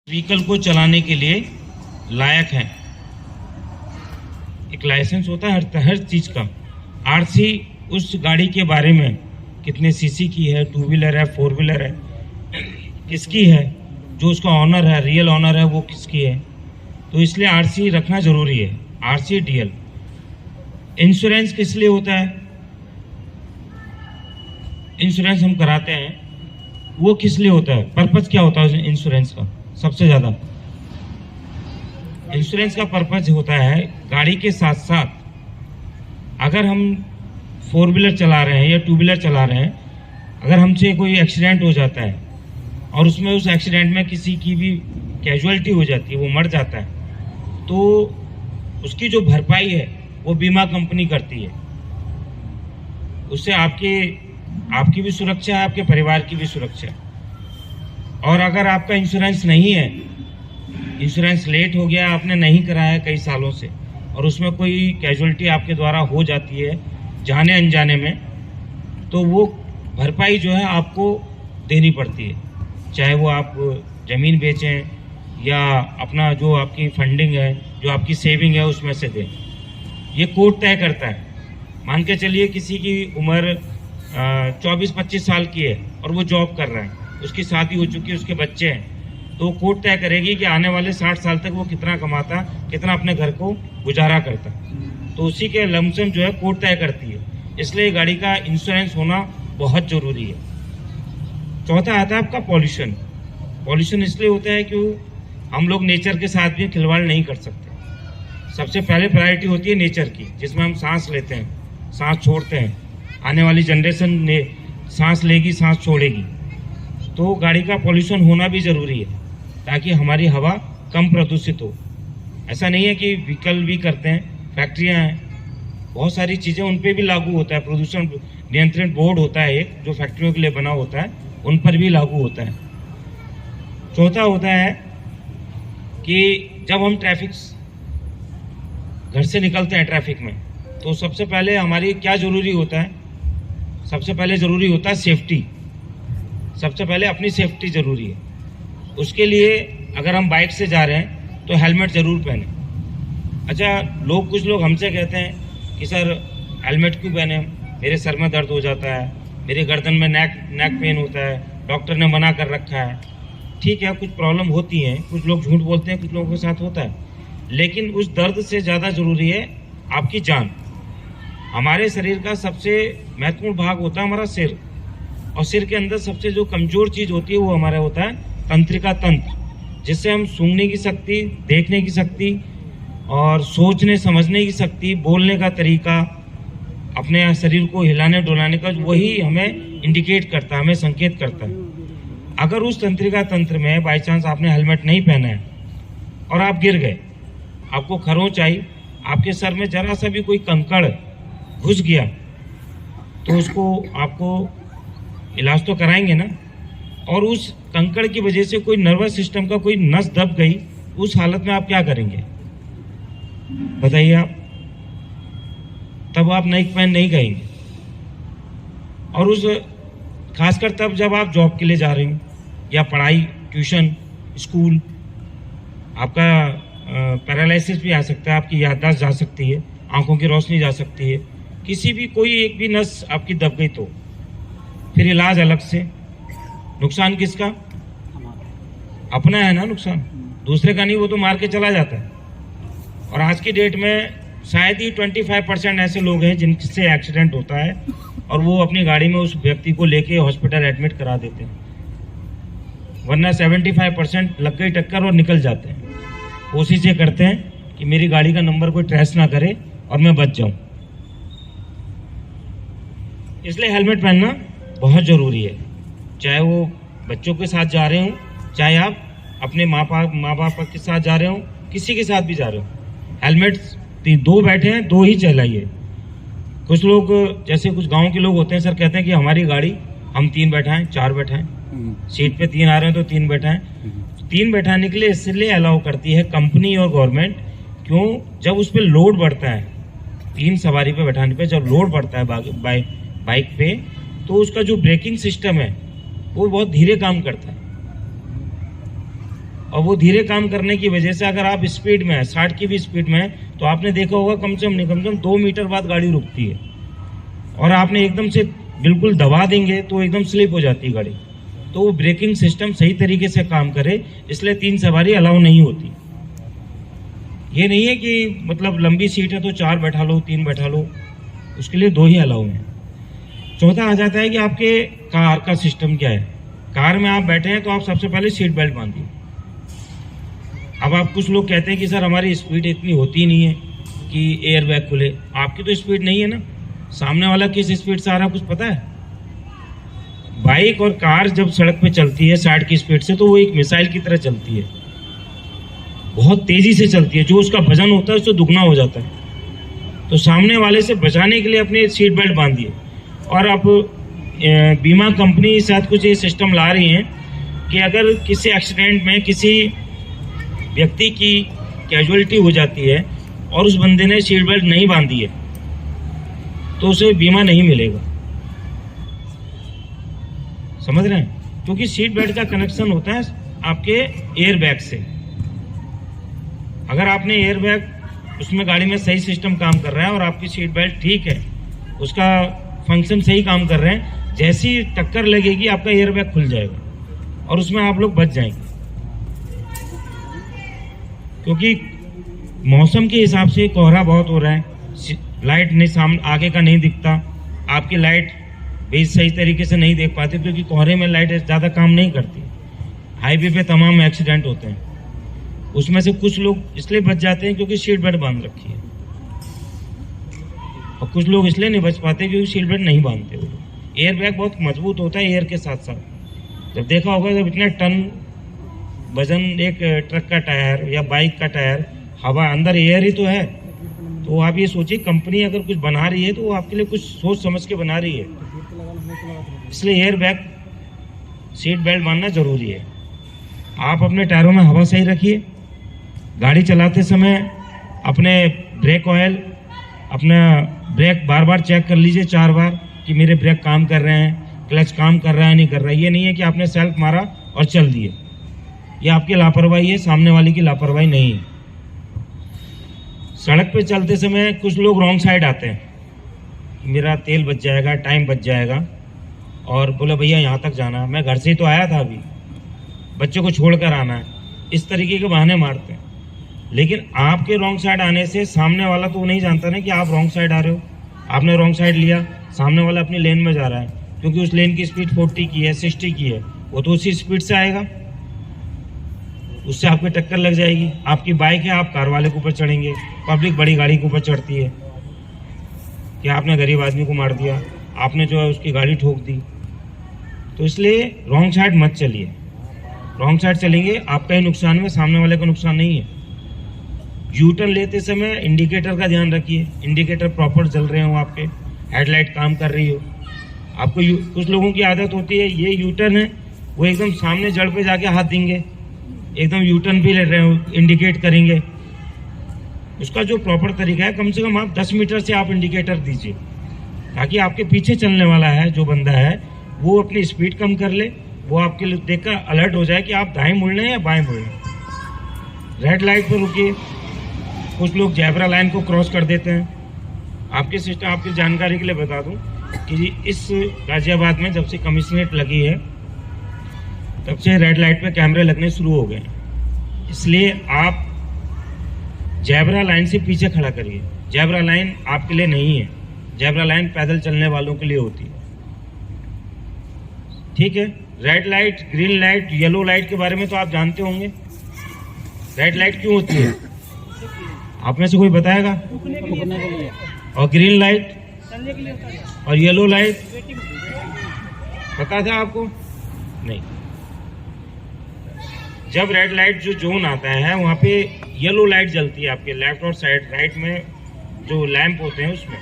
Vehicle को चलाने के लिए लायक हैं। एक लाइसेंस होता है हर चीज का। आरसी उस गाड़ी के बारे में कितने सीसी की है, 2 व्हीलर है, 4 व्हीलर है, किसकी है, जो उसका ऑनर है, रियल ऑनर है, वो किसकी है। तो इसलिए आरसी रखना जरूरी है। RC DL. इंश्योरेंस किस लिए होता है? इंश्योरेंस हम कराते हैं, वो किस लिए होता है? पर्पज क्या होता है इंश्योरेंस का? सबसे ज्यादा इंश्योरेंस का पर्पज होता है गाड़ी के साथ साथ अगर हम 4 व्हीलर चला रहे हैं या 2 व्हीलर चला रहे हैं, अगर हमसे कोई एक्सीडेंट हो जाता है और उसमें उस एक्सीडेंट में किसी की भी कैजुअलिटी हो जाती है, वो मर जाता है, तो उसकी जो भरपाई है वो बीमा कंपनी करती है। उससे आपकी भी सुरक्षा है, आपके परिवार की भी सुरक्षा है। और अगर आपका इंश्योरेंस नहीं है, इंश्योरेंस लेट हो गया, आपने नहीं कराया कई सालों से, और उसमें कोई कैजुअलिटी आपके द्वारा हो जाती है जाने अनजाने में, तो वो भरपाई जो है आपको देनी पड़ती है। चाहे वो आप जमीन बेचें या अपना जो आपकी फंडिंग है, जो आपकी सेविंग है, उसमें से दें। ये कोर्ट तय करता है। मान के चलिए किसी की उम्र 24-25 साल की है और वो जॉब कर रहा है, उसकी शादी हो चुकी है, उसके बच्चे हैं, तो कोर्ट तय करेगी कि आने वाले 60 साल तक वो कितना कमाता, कितना अपने घर को गुजारा करता। तो उसी के लमसम जो है कोर्ट तय करती है। इसलिए गाड़ी का इंश्योरेंस होना बहुत जरूरी है। चौथा आता है आपका पॉल्यूशन। पॉल्यूशन इसलिए होता है कि हम लोग नेचर के साथ भी खिलवाड़ नहीं कर सकते। सबसे पहले प्रायोरिटी होती है नेचर की, जिसमें हम सांस लेते हैं, सांस छोड़ते हैं, आने वाली जनरेशन ने सांस लेगी, सांस छोड़ेगी। तो गाड़ी का पॉल्यूशन होना भी जरूरी है ताकि हमारी हवा कम प्रदूषित हो। ऐसा नहीं है कि व्हीकल भी करते हैं, फैक्ट्रियां हैं, बहुत सारी चीजें उन पे भी लागू होता है। प्रदूषण नियंत्रण बोर्ड होता है एक, जो फैक्ट्रियों के लिए बना होता है, उन पर भी लागू होता है। चौथा होता है कि जब हम घर से निकलते हैं ट्रैफिक में, तो सबसे पहले हमारी क्या जरूरी होता है? सबसे पहले जरूरी होता है सेफ्टी। सबसे पहले अपनी सेफ्टी जरूरी है। उसके लिए अगर हम बाइक से जा रहे हैं तो हेलमेट जरूर पहने। अच्छा, कुछ लोग हमसे कहते हैं कि सर हेलमेट क्यों पहने, मेरे सर में दर्द हो जाता है, मेरे गर्दन में नेक पेन होता है, डॉक्टर ने मना कर रखा है। ठीक है, कुछ प्रॉब्लम होती है, कुछ लोग झूठ बोलते हैं, कुछ लोगों के साथ होता है, लेकिन उस दर्द से ज़्यादा जरूरी है आपकी जान। हमारे शरीर का सबसे महत्वपूर्ण भाग होता है हमारा सिर, और सिर के अंदर सबसे जो कमजोर चीज होती है वो हमारा होता है तंत्रिका तंत्र, जिससे हम सूंघने की शक्ति, देखने की शक्ति और सोचने समझने की शक्ति, बोलने का तरीका, अपने शरीर को हिलाने डुलाने का, वही हमें इंडिकेट करता है, हमें संकेत करता है। अगर उस तंत्रिका तंत्र में बाई चांस आपने हेलमेट नहीं पहना है और आप गिर गए, आपको खरोंच आई, आपके सर में जरा सा भी कोई कंकड़ घुस गया, तो उसको आपको इलाज तो कराएंगे ना। और उस कंकड़ की वजह से कोई नर्वस सिस्टम का कोई नस दब गई, उस हालत में आप क्या करेंगे बताइए आप? तब आप नाइक पैन नहीं कहेंगे। और उस खासकर तब जब आप जॉब के लिए जा रहे हो या पढ़ाई, ट्यूशन, स्कूल, आपका पैरालिसिस भी आ सकता है, आपकी याददाश्त जा सकती है, आंखों की रोशनी जा सकती है, किसी भी कोई एक भी नस आपकी दब गई तो फिर इलाज अलग से। नुकसान किसका? अपना है ना नुकसान, दूसरे का नहीं, वो तो मार के चला जाता है। और आज की डेट में शायद ही 25% ऐसे लोग हैं जिनसे एक्सीडेंट होता है और वो अपनी गाड़ी में उस व्यक्ति को लेके हॉस्पिटल एडमिट करा देते हैं, वरना 75% लग गई टक्कर और निकल जाते हैं। कोशिश ये करते हैं कि मेरी गाड़ी का नंबर कोई ट्रेस ना करे और मैं बच जाऊं। इसलिए हेलमेट पहनना बहुत जरूरी है, चाहे वो बच्चों के साथ जा रहे हो, चाहे आप अपने माँ बाप के साथ जा रहे हो, किसी के साथ भी जा रहे हो। हेलमेट 2 बैठे हैं, 2 ही चलाइए। कुछ लोग, जैसे कुछ गांव के लोग होते हैं, सर कहते हैं कि हमारी गाड़ी हम 3 बैठाएं, 4 बैठाएं, सीट पे 3 आ रहे हैं तो 3 बैठाएं। 3 बैठाने के लिए इसलिए अलाउ करती है कंपनी और गवर्नमेंट। क्यों? जब उस पर लोड बढ़ता है, 3 सवारी पे बैठाने पे जब लोड बढ़ता है बाइक पे, तो उसका जो ब्रेकिंग सिस्टम है वो बहुत धीरे काम करता है। और वो धीरे काम करने की वजह से अगर आप स्पीड में है 60 की भी स्पीड में है तो आपने देखा होगा कम से कम 2 मीटर बाद गाड़ी रुकती है, और आपने एकदम से बिल्कुल दबा देंगे तो एकदम स्लिप हो जाती है गाड़ी। तो वो ब्रेकिंग सिस्टम सही तरीके से काम करे, इसलिए 3 सवारी अलाउ नहीं होती। ये नहीं है कि मतलब लंबी सीट है तो 4 बैठा लो 3 बैठा लो, उसके लिए 2 ही अलाउ हैं। चौथा आ जाता है कि आपके कार का सिस्टम क्या है। कार में आप बैठे हैं तो आप सबसे पहले सीट बेल्ट बांधिए। अब आप कुछ लोग कहते हैं कि सर हमारी स्पीड इतनी होती नहीं है कि एयर बैग खुले। आपकी तो स्पीड नहीं है ना, सामने वाला किस स्पीड से आ रहा है कुछ पता है? बाइक और कार जब सड़क पे चलती है 60 की स्पीड से तो वो एक मिसाइल की तरह चलती है, बहुत तेजी से चलती है। जो उसका वजन होता है उससे दुगना हो जाता है। तो सामने वाले से बचाने के लिए अपनी सीट बेल्ट बांधिए। और अब बीमा कंपनी साथ कुछ ये सिस्टम ला रही हैं कि अगर किसी एक्सीडेंट में किसी व्यक्ति की कैजुअलिटी हो जाती है और उस बंदे ने सीट बेल्ट नहीं बांधी है तो उसे बीमा नहीं मिलेगा। समझ रहे हैं? क्योंकि सीट बेल्ट का कनेक्शन होता है आपके एयर बैग से। अगर आपने एयर बैग उसमें गाड़ी में सही सिस्टम काम कर रहा है और आपकी सीट बेल्ट ठीक है, उसका फंक्शन सही काम कर रहे हैं, जैसी टक्कर लगेगी आपका एयर बैग खुल जाएगा और उसमें आप लोग बच जाएंगे। क्योंकि मौसम के हिसाब से कोहरा बहुत हो रहा है, लाइट नहीं सामने आगे का नहीं दिखता, आपकी लाइट भी सही तरीके से नहीं देख पाती क्योंकि कोहरे में लाइट ज़्यादा काम नहीं करती। हाईवे पे तमाम एक्सीडेंट होते हैं, उसमें से कुछ लोग इसलिए बच जाते हैं क्योंकि सीट बेल्ट बांध रखी है, और कुछ लोग इसलिए नहीं बच पाते क्योंकि सीट बेल्ट नहीं बांधते। वो एयर बैग बहुत मजबूत होता है एयर के साथ साथ। जब देखा होगा जब इतने टन वजन एक ट्रक का टायर या बाइक का टायर, हवा अंदर एयर ही तो है। तो आप ये सोचिए कंपनी अगर कुछ बना रही है तो वो आपके लिए कुछ सोच समझ के बना रही है, इसलिए एयर बैग सीट बेल्ट बांधना जरूरी है। आप अपने टायरों में हवा सही रखिए। गाड़ी चलाते समय अपने ब्रेक ऑयल, अपना ब्रेक बार बार चेक कर लीजिए 4 बार कि मेरे ब्रेक काम कर रहे हैं, क्लच काम कर रहा है नहीं कर रहा है। ये नहीं है कि आपने सेल्फ मारा और चल दिए, ये आपकी लापरवाही है, सामने वाले की लापरवाही नहीं है। सड़क पे चलते समय कुछ लोग रॉन्ग साइड आते हैं, मेरा तेल बच जाएगा, टाइम बच जाएगा, और बोले भैया यहाँ तक जाना है, मैं घर से ही तो आया था, अभी बच्चों को छोड़कर आना है, इस तरीके के बहाने मारते हैं। लेकिन आपके रॉन्ग साइड आने से सामने वाला तो नहीं जानता ना कि आप रॉन्ग साइड आ रहे हो। आपने रॉन्ग साइड लिया, सामने वाला अपनी लेन में जा रहा है, क्योंकि उस लेन की स्पीड 40 की है, 60 की है, वो तो उसी स्पीड से आएगा, उससे आपकी टक्कर लग जाएगी। आपकी बाइक है, आप कार वाले के ऊपर चढ़ेंगे, पब्लिक बड़ी गाड़ी के ऊपर चढ़ती है कि आपने गरीब आदमी को मार दिया, आपने जो है उसकी गाड़ी ठोक दी। तो इसलिए रॉन्ग साइड मत चलिए। रॉन्ग साइड चलेंगे आपका ही नुकसान में, सामने वाले का नुकसान नहीं है। यू टर्न लेते समय इंडिकेटर का ध्यान रखिए, इंडिकेटर प्रॉपर जल रहे हो, आपके हेडलाइट काम कर रही हो। आपको कुछ लोगों की आदत होती है, ये यू टर्न है, वो एकदम सामने जड़ पे जाके हाथ देंगे, एकदम यू टर्न भी ले रहे हो, इंडिकेट करेंगे। उसका जो प्रॉपर तरीका है, कम से कम आप 10 मीटर से आप इंडिकेटर दीजिए, ताकि आपके पीछे चलने वाला है जो बंदा है वो अपनी स्पीड कम कर ले, वो आपके लिए देखकर अलर्ट हो जाए कि आप दाएं मुड़ रहे हैं या बाएं मुड़ रहे हैं। रेड लाइट पर रुकिए। कुछ लोग जेब्रा लाइन को क्रॉस कर देते हैं। आपके सिस्टम, आपकी जानकारी के लिए बता दूं कि इस गाजियाबाद में जब से कमिश्नरेट लगी है तब से रेड लाइट पे कैमरे लगने शुरू हो गए, इसलिए आप जेब्रा लाइन से पीछे खड़ा करिए। जेब्रा लाइन आपके लिए नहीं है, जेब्रा लाइन पैदल चलने वालों के लिए होती है, ठीक है। Red light, green light, yellow light के बारे में तो आप जानते होंगे। रेड लाइट क्यों होती है, आप में से कोई बताएगा? और ग्रीन लाइट और येलो लाइट पता था आपको? नहीं। जब रेड लाइट जो जोन आता है वहाँ पे येलो लाइट जलती है आपके लेफ्ट और साइड, राइट में जो लैंप होते हैं उसमें,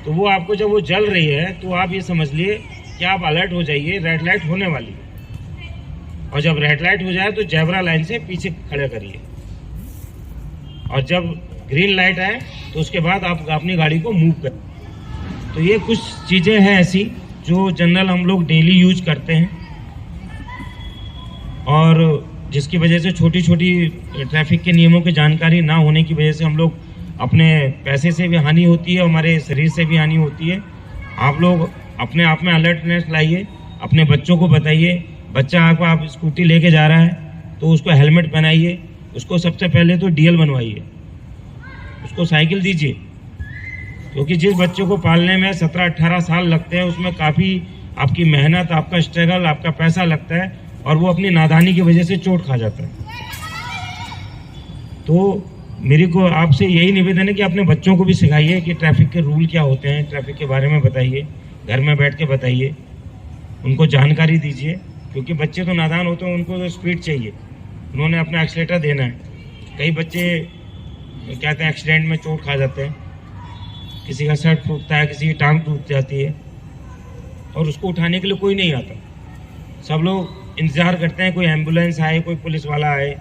तो वो आपको जब वो जल रही है तो आप ये समझ लिए कि आप अलर्ट हो जाइए, रेड लाइट होने वाली है। और जब रेड लाइट हो जाए तो जेब्रा लाइन से पीछे खड़े करिए, और जब ग्रीन लाइट आए तो उसके बाद आप अपनी गाड़ी को मूव करें। तो ये कुछ चीज़ें हैं ऐसी जो जनरल हम लोग डेली यूज करते हैं, और जिसकी वजह से छोटी छोटी ट्रैफिक के नियमों की जानकारी ना होने की वजह से हम लोग अपने पैसे से भी हानि होती है, हमारे शरीर से भी हानि होती है। आप लोग अपने आप में अलर्टनेस लाइए, अपने बच्चों को बताइए। बच्चा आप स्कूटी लेके जा रहा है तो उसको हेलमेट पहनाइए, उसको सबसे पहले तो डीएल बनवाइए, उसको साइकिल दीजिए, क्योंकि जिस बच्चे को पालने में 17-18 साल लगते हैं उसमें काफ़ी आपकी मेहनत, आपका स्ट्रगल, आपका पैसा लगता है और वो अपनी नादानी की वजह से चोट खा जाता है। तो मेरे को आपसे यही निवेदन है कि अपने बच्चों को भी सिखाइए कि ट्रैफिक के रूल क्या होते हैं, ट्रैफिक के बारे में बताइए, घर में बैठ के बताइए, उनको जानकारी दीजिए, क्योंकि बच्चे तो नादान होते हैं, उनको तो स्पीड चाहिए, उन्होंने अपना एक्सीलेटर देना है। कई बच्चे कहते हैं एक्सीडेंट में चोट खा जाते हैं, किसी का शर्ट टूटता है, किसी की टांग टूट जाती है और उसको उठाने के लिए कोई नहीं आता। सब लोग इंतज़ार करते हैं कोई एम्बुलेंस आए, कोई पुलिस वाला आए।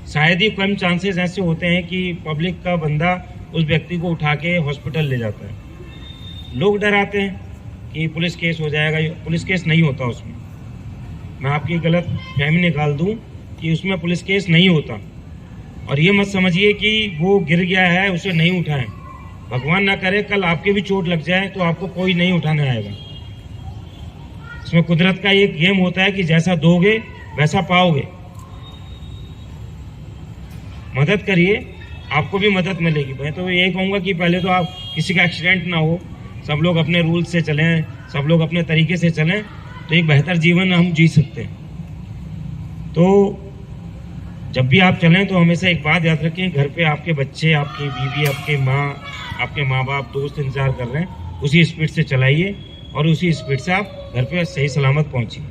शायद ही कम चांसेस ऐसे होते हैं कि पब्लिक का बंदा उस व्यक्ति को उठा के हॉस्पिटल ले जाता है। लोग डराते हैं कि पुलिस केस हो जाएगा, पुलिस केस नहीं होता उसमें। मैं आपकी गलत फहमी निकाल दूं कि उसमें पुलिस केस नहीं होता। और ये मत समझिए कि वो गिर गया है उसे नहीं उठाएं। भगवान ना करे कल आपके भी चोट लग जाए तो आपको कोई नहीं उठाने आएगा। इसमें कुदरत का एक गेम होता है कि जैसा दोगे वैसा पाओगे। मदद करिए, आपको भी मदद मिलेगी। मैं तो यही कहूँगा कि पहले तो आप किसी का एक्सीडेंट ना हो, सब लोग अपने रूल से चलें, सब लोग अपने तरीके से चलें, तो एक बेहतर जीवन हम जी सकते हैं। तो जब भी आप चलें तो हमेशा एक बात याद रखें, घर पे आपके बच्चे, आपकी बीवी, आपके माँ बाप, दोस्त इंतजार कर रहे हैं, उसी स्पीड से चलाइए और उसी स्पीड से आप घर पे सही सलामत पहुँचिए।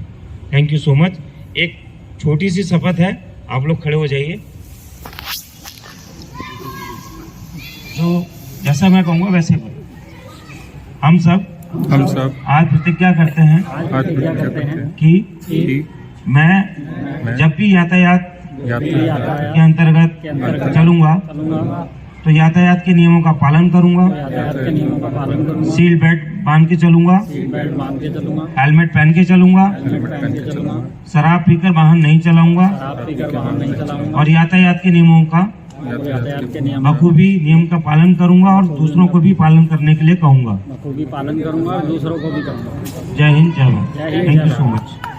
Thank you so much. एक छोटी सी शपथ है, आप लोग खड़े हो जाइए। तो जैसा मैं कहूँगा वैसे करो। हम सब आज प्रतिज्ञा करते हैं कि मैं जब भी यातायात के अंतर्गत चलूँगा तो यातायात के नियमों का पालन करूँगा, सीट बेल्ट बांध के चलूँगा, हेलमेट पहन के चलूँगा, शराब पीकर वाहन नहीं चलाऊँगा और यातायात के नियमों का बखूबी नियम का पालन करूंगा और दूसरों को भी पालन करने के लिए कहूंगा। बखूबी पालन करूंगा और दूसरों को भी कहूंगा। जय हिंद, जय Bharat. Thank you so much.